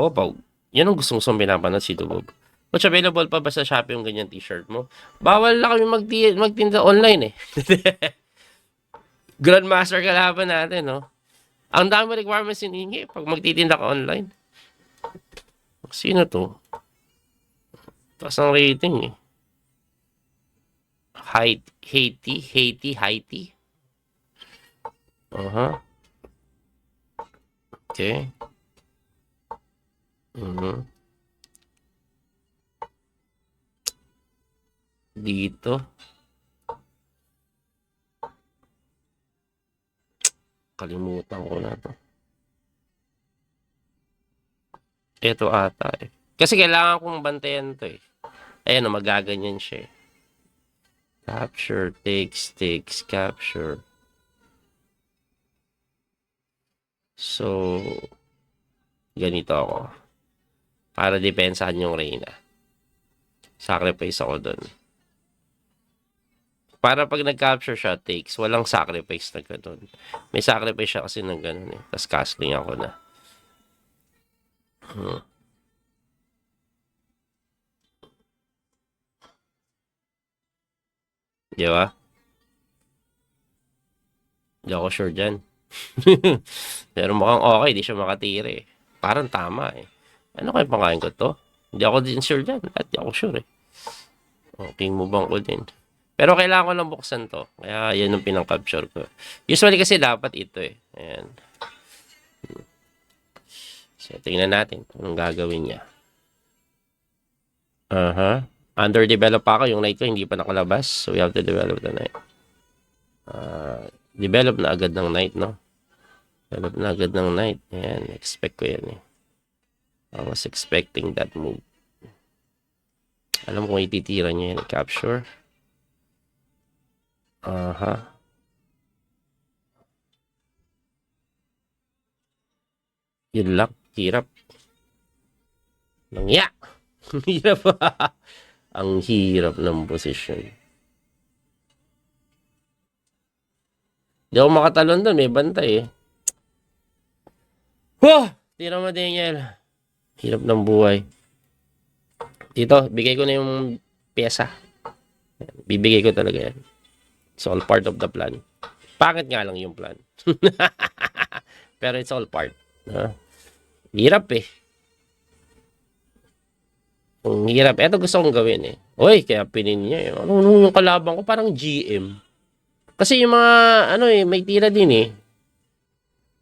Opo, yan ang gustong pinapanood si Dugog. Which available pa ba sa Shopee yung ganyan t-shirt mo? Bawal na kami magtinda online eh. Grandmaster kalaban natin, no? Ang dami requirements hinihingi pag magtitinda ka online. Sino to? Taas ang rating eh. Haiti. Okay. Dito. Kalimutan ko na to. Ito ata eh. Kasi kailangan kong bantayan to eh. Ayan o, magaganyan siya eh. Capture, takes, capture. So, ganito ako. Para depensahan yung Reyna. Sacrifice ako dun. Para pag nag-capture siya, takes, walang sacrifice na gano'n. May sacrifice siya kasi ng gano'n eh. Tapos castling ako na. Di ba? Di ako sure dyan. Pero mukhang okay, di siya makatira eh. Parang tama eh. Ano kayo pangkain ko to? Hindi ako din sure dyan. At di ako sure eh. Okay mo bang ko din? Pero kailangan ko lang buksan to. Kaya yan yung pinang-capture ko. Usually kasi dapat ito eh. Ayan. So, tingnan natin anong gagawin niya. Underdevelop pa ako. Yung night ko hindi pa nakalabas. So, we have to develop the night. Develop na agad ng night, no? Develop na agad ng night. Ayan. Expect ko yan eh. I was expecting that move. Alam ko kung ititira niya yan. Capture. Yun lang. Hirap. Nangya. Hirap. Ang hirap ng position. Hindi ako makatalon doon. May bantay eh. Tira mo, Daniel. Hirap ng buhay. Dito, bigay ko na yung pyesa. Bibigay ko talaga yan. It's all part of the plan. Pangit nga lang yung plan. Pero it's all part. Hirap eh. Ang hirap. Eto gusto kong gawin eh. Uy, kaya pinin niya eh. Ano yung kalabang ko? Parang GM. Kasi yung mga, may tira din eh.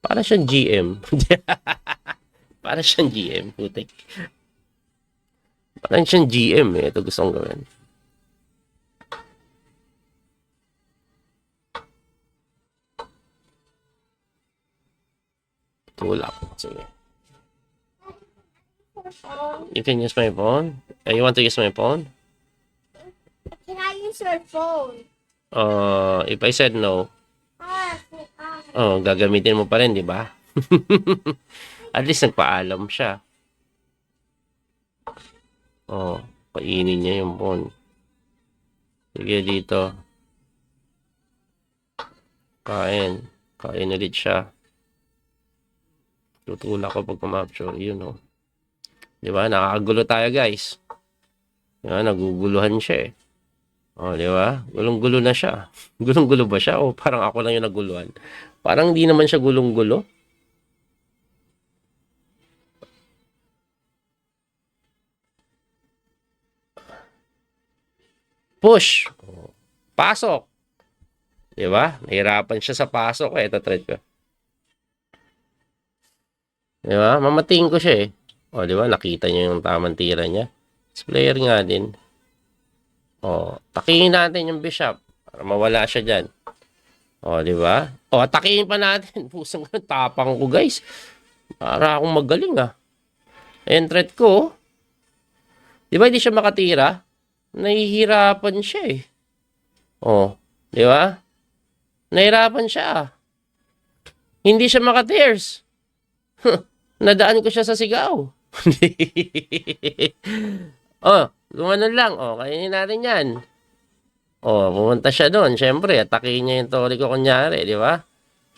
Para siyang GM. Para siyang GM. Putik. Parang siyang GM eh. Ito gusto kong gawin. Tulak. Sige. You can use my phone? You want to use my phone? Can I use your phone? If I said no, gagamitin mo pa rin, di ba? At least nagpaalam siya. Kainin niya yung phone. Sige dito. Kain ulit siya. Tutulak ko pag kumapture. Yun o. Diba? Nakakagulo tayo guys. Diba? Naguguluhan siya eh. Diba? Gulong-gulo na siya. Gulong-gulo ba siya? O parang ako lang yung naguluhan? Parang hindi naman siya gulong-gulo. Push. Pasok. Diba? Nahirapan siya sa pasok eh. Ito thread ko. Diba? Mamating ko siya eh. Diba? Nakita niyo yung tamang tira niya. Player nga din. Takihin natin yung bishop. Para mawala siya dyan. Diba? Takihin pa natin. Pusang tapang ko guys. Para akong magaling ah. Ayan thread ko. Diba hindi siya makatira? Nahihirapan siya eh. Diba? Nahihirapan siya. Hindi siya makatirs. Nadaan ko siya sa sigaw. Gumanon lang. Kainin natin yan. Pumunta siya doon. Siyempre, atakihin niya yung tori ko kunyari, di ba?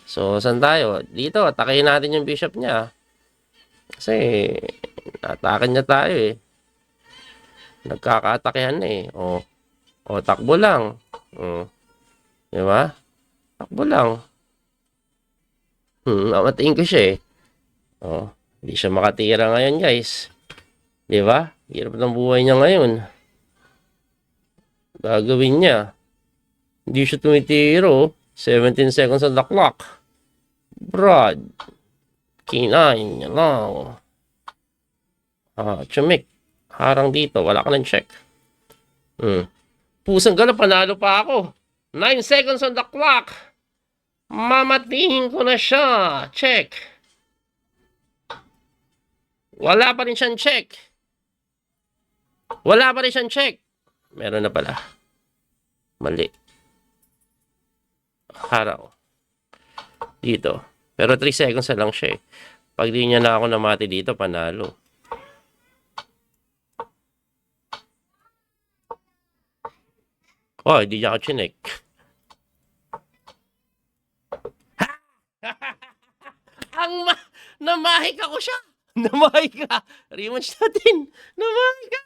So, saan tayo? Dito, atakihin natin yung bishop niya. Kasi, Atakan niya tayo eh. Nagkakaatakehan na eh. O, takbo lang. Di ba? Takbo lang. Amatiin ko siya eh. Hindi siya makatira ngayon, guys. Di ba? Hirap ng buhay niya ngayon. Gagawin niya. Hindi siya tumitiro. 17 seconds on the clock. Brad. Kinain niya lang. Chumik. Harang dito. Wala ka ng check. Pusang gala, panalo pa ako. 9 seconds on the clock. Mamatiin ko na siya. Check. Wala pa rin siyang check. Wala pa rin siyang check. Meron na pala. Mali. Harang. Dito. Pero 3 seconds na lang siya eh. Pag di niya na ako namati dito, panalo. Hindi niya ako chinek. Namahik ako siya. Namahik ka. Rematch natin. Namahik ka.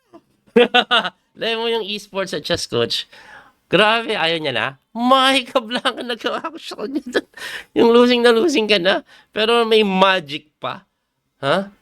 Dahil mo yung esports at chess coach. Grabe, ayaw niya na. Mahik ka blanca. Nagawa ko siya. Yung losing na losing ka na. Pero may magic pa. Ha?